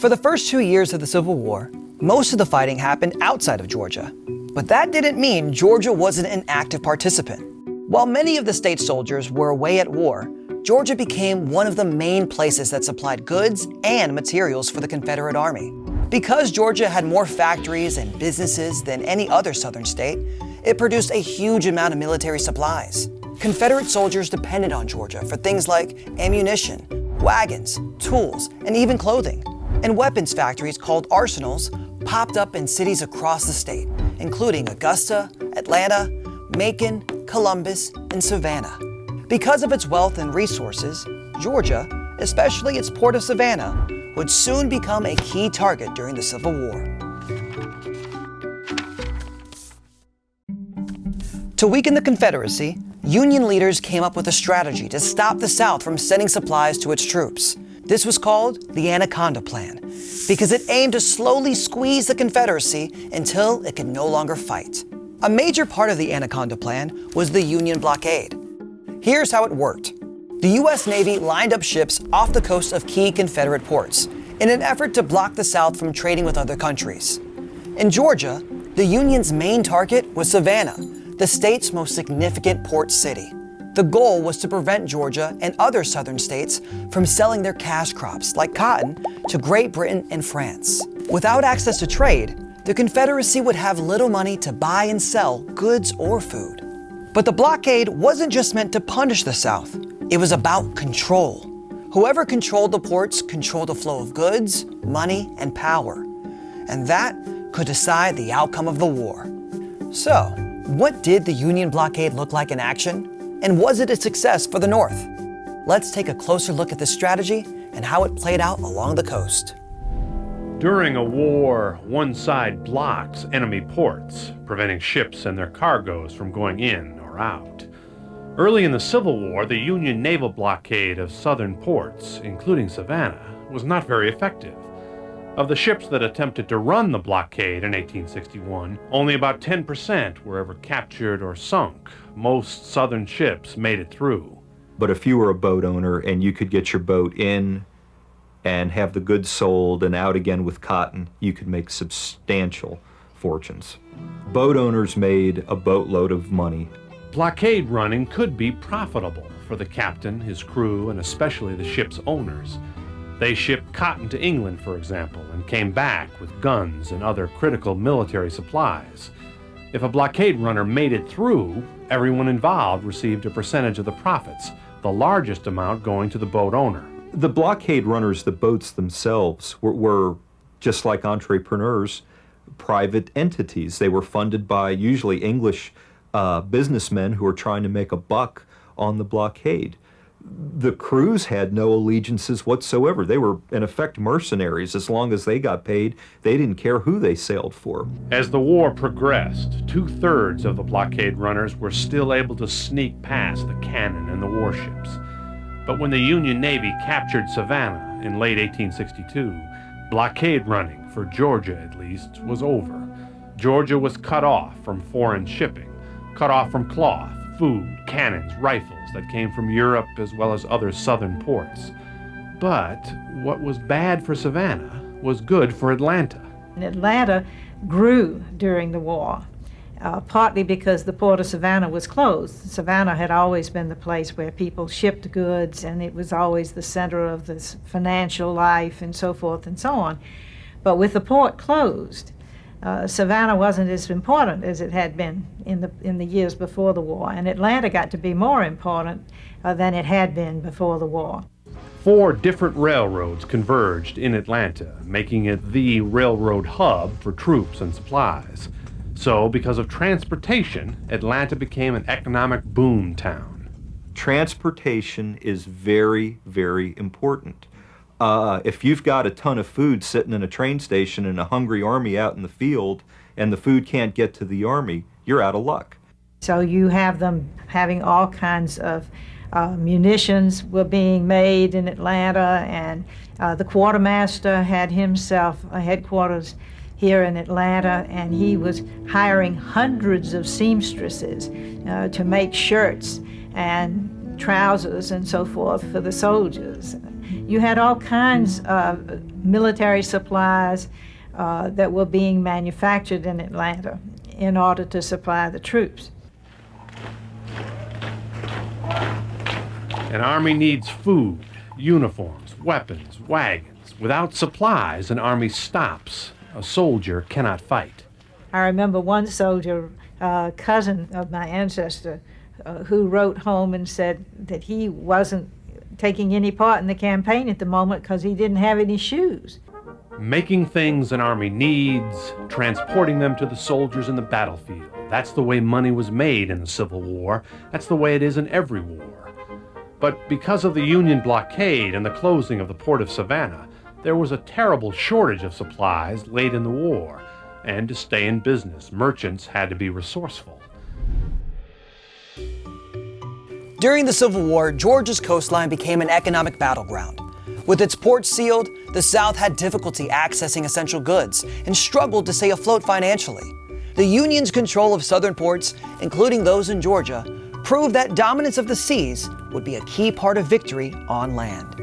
For the first 2 years of the Civil War, most of the fighting happened outside of Georgia. But that didn't mean Georgia wasn't an active participant. While many of the state's soldiers were away at war, Georgia became one of the main places that supplied goods and materials for the Confederate Army. Because Georgia had more factories and businesses than any other southern state, it produced a huge amount of military supplies. Confederate soldiers depended on Georgia for things like ammunition, wagons, tools, and even clothing. And weapons factories called arsenals popped up in cities across the state, including Augusta, Atlanta, Macon, Columbus, and Savannah. Because of its wealth and resources, Georgia, especially its port of Savannah, would soon become a key target during the Civil War. To weaken the Confederacy, Union leaders came up with a strategy to stop the South from sending supplies to its troops. This was called the Anaconda Plan, because it aimed to slowly squeeze the Confederacy until it could no longer fight. A major part of the Anaconda Plan was the Union blockade. Here's how it worked. The U.S. Navy lined up ships off the coast of key Confederate ports in an effort to block the South from trading with other countries. In Georgia, the Union's main target was Savannah, the state's most significant port city. The goal was to prevent Georgia and other southern states from selling their cash crops, like cotton, to Great Britain and France. Without access to trade, the Confederacy would have little money to buy and sell goods or food. But the blockade wasn't just meant to punish the South. It was about control. Whoever controlled the ports controlled the flow of goods, money, and power. And that could decide the outcome of the war. So, what did the Union blockade look like in action? And was it a success for the North? Let's take a closer look at this strategy and how it played out along the coast. During a war, one side blocks enemy ports, preventing ships and their cargoes from going in or out. Early in the Civil War, the Union naval blockade of southern ports, including Savannah, was not very effective. Of the ships that attempted to run the blockade in 1861, only about 10% were ever captured or sunk. Most southern ships made it through. But if you were a boat owner and you could get your boat in and have the goods sold and out again with cotton, you could make substantial fortunes. Boat owners made a boatload of money. Blockade running could be profitable for the captain, his crew, and especially the ship's owners. They shipped cotton to England, for example, and came back with guns and other critical military supplies. If a blockade runner made it through, everyone involved received a percentage of the profits, the largest amount going to the boat owner. The blockade runners, the boats themselves, were just like entrepreneurs, private entities. They were funded by usually English businessmen who were trying to make a buck on the blockade. The crews had no allegiances whatsoever. They were, in effect, mercenaries. As long as they got paid, they didn't care who they sailed for. As the war progressed, 2/3 of the blockade runners were still able to sneak past the cannon and the warships. But when the Union Navy captured Savannah in late 1862, blockade running, for Georgia at least, was over. Georgia was cut off from foreign shipping, cut off from cloth, food, cannons, rifles that came from Europe as well as other southern ports. But what was bad for Savannah was good for Atlanta. And Atlanta grew during the war, partly because the port of Savannah was closed. Savannah had always been the place where people shipped goods, and it was always the center of this financial life and so forth and so on. But with the port closed, Savannah wasn't as important as it had been in the years before the war, and Atlanta got to be more important than it had been before the war. 4 different railroads converged in Atlanta, making it the railroad hub for troops and supplies. So, because of transportation, Atlanta became an economic boom town. Transportation is very, very important. If you've got a ton of food sitting in a train station and a hungry army out in the field, and the food can't get to the army, you're out of luck. So you have them having all kinds of munitions were being made in Atlanta, and the quartermaster had himself a headquarters here in Atlanta, and he was hiring hundreds of seamstresses to make shirts and trousers and so forth for the soldiers. You had all kinds of military supplies that were being manufactured in Atlanta in order to supply the troops. An army needs food, uniforms, weapons, wagons. Without supplies, an army stops. A soldier cannot fight. I remember one soldier, cousin of my ancestor, who wrote home and said that he wasn't taking any part in the campaign at the moment because he didn't have any shoes. Making things an army needs, transporting them to the soldiers in the battlefield. That's the way money was made in the Civil War. That's the way it is in every war. But because of the Union blockade and the closing of the port of Savannah, there was a terrible shortage of supplies late in the war. And to stay in business, merchants had to be resourceful. During the Civil War, Georgia's coastline became an economic battleground. With its ports sealed, the South had difficulty accessing essential goods and struggled to stay afloat financially. The Union's control of southern ports, including those in Georgia, proved that dominance of the seas would be a key part of victory on land.